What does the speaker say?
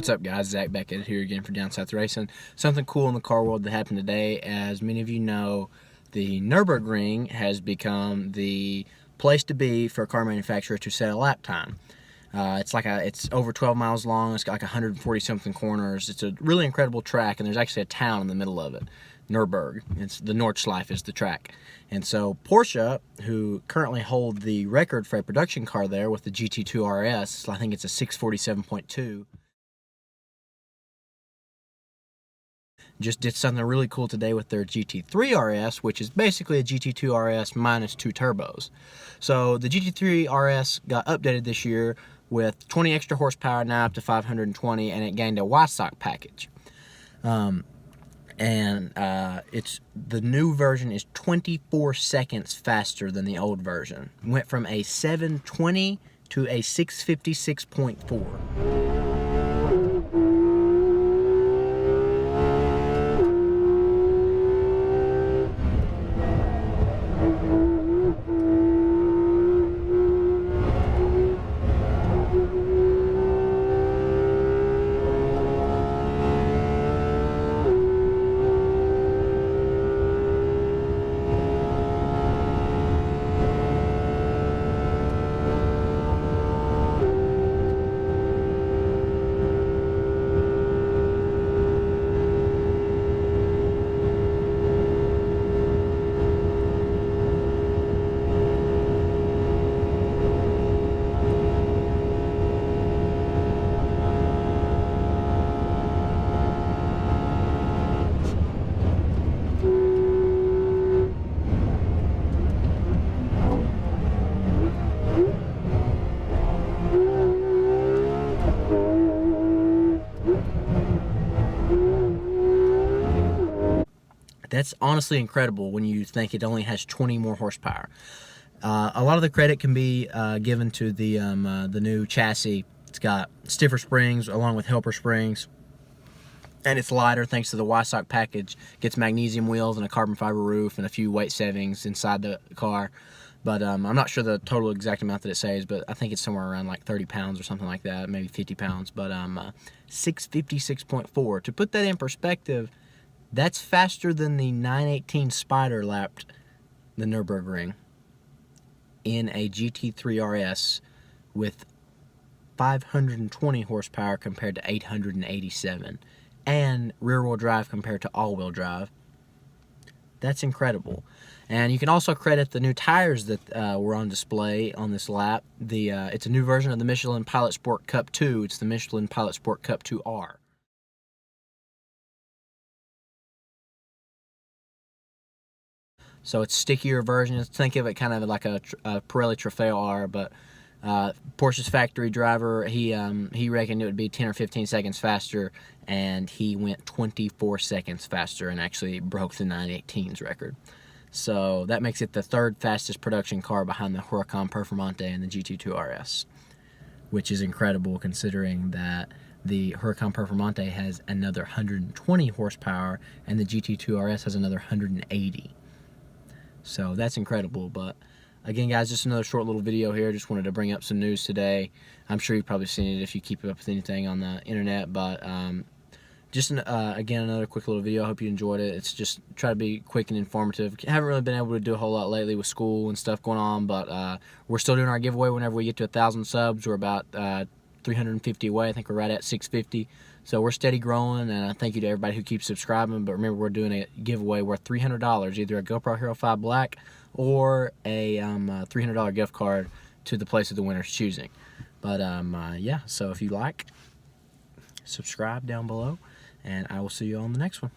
What's up, guys? Zach Beckett here again for Down South Racing. Something cool in the car world that happened today. As many of you know, the Nurburgring has become the place to be for a car manufacturer to set a lap time. It's over 12 miles long. It's got like 140 something corners. It's a really incredible track, and there's actually a town in the middle of it, Nurburgring. It's the Nordschleife is the track. And so Porsche, who currently hold the record for a production car there with the GT3RS, I think it's a 647.2, just did something really cool today with their GT3RS, which is basically a GT2RS minus 2 turbos. So the GT3RS got updated this year with 20 extra horsepower, now up to 520, and it gained a Y-Sock package. It's the new version is 24 seconds faster than the old version. Went from a 720 to a 656.4. That's honestly incredible when you think it only has 20 more horsepower. A lot of the credit can be given to the new chassis. It's got stiffer springs along with helper springs, and it's lighter thanks to the Y-Sock package. Gets magnesium wheels and a carbon fiber roof and a few weight savings inside the car. But I'm not sure the total exact amount that it says, but I think it's somewhere around like 30 pounds or something like that, maybe 50 pounds. But 656.4. To put that in perspective, that's faster than the 918 Spider lapped the Nürburgring in a GT3RS with 520 horsepower compared to 887, and rear-wheel drive compared to all-wheel drive. That's incredible. And you can also credit the new tires that were on display on this lap. It's a new version of the Michelin Pilot Sport Cup 2. It's the Michelin Pilot Sport Cup 2R. So it's stickier version. Think of it kind of like a Pirelli Trofeo R, but Porsche's factory driver, he reckoned it would be 10 or 15 seconds faster, and he went 24 seconds faster and actually broke the 918's record. So that makes it the third fastest production car behind the Huracan Performante and the GT2RS, which is incredible considering that the Huracan Performante has another 120 horsepower and the GT2RS has another 180. So that's incredible. But again, guys, just another short little video here. Just wanted to bring up some news today. I'm sure you've probably seen it if you keep up with anything on the internet. But again, another quick little video. I hope you enjoyed it. It's just try to be quick and informative. Haven't really been able to do a whole lot lately with school and stuff going on. But we're still doing our giveaway whenever we get to 1,000 subs. We're about 350 away. I think we're right at 650. So we're steady growing, and I thank you to everybody who keeps subscribing. But remember, we're doing a giveaway worth $300, either a GoPro Hero 5 Black or a $300 gift card to the place of the winner's choosing. But yeah, so if you like, subscribe down below, and I will see you on the next one.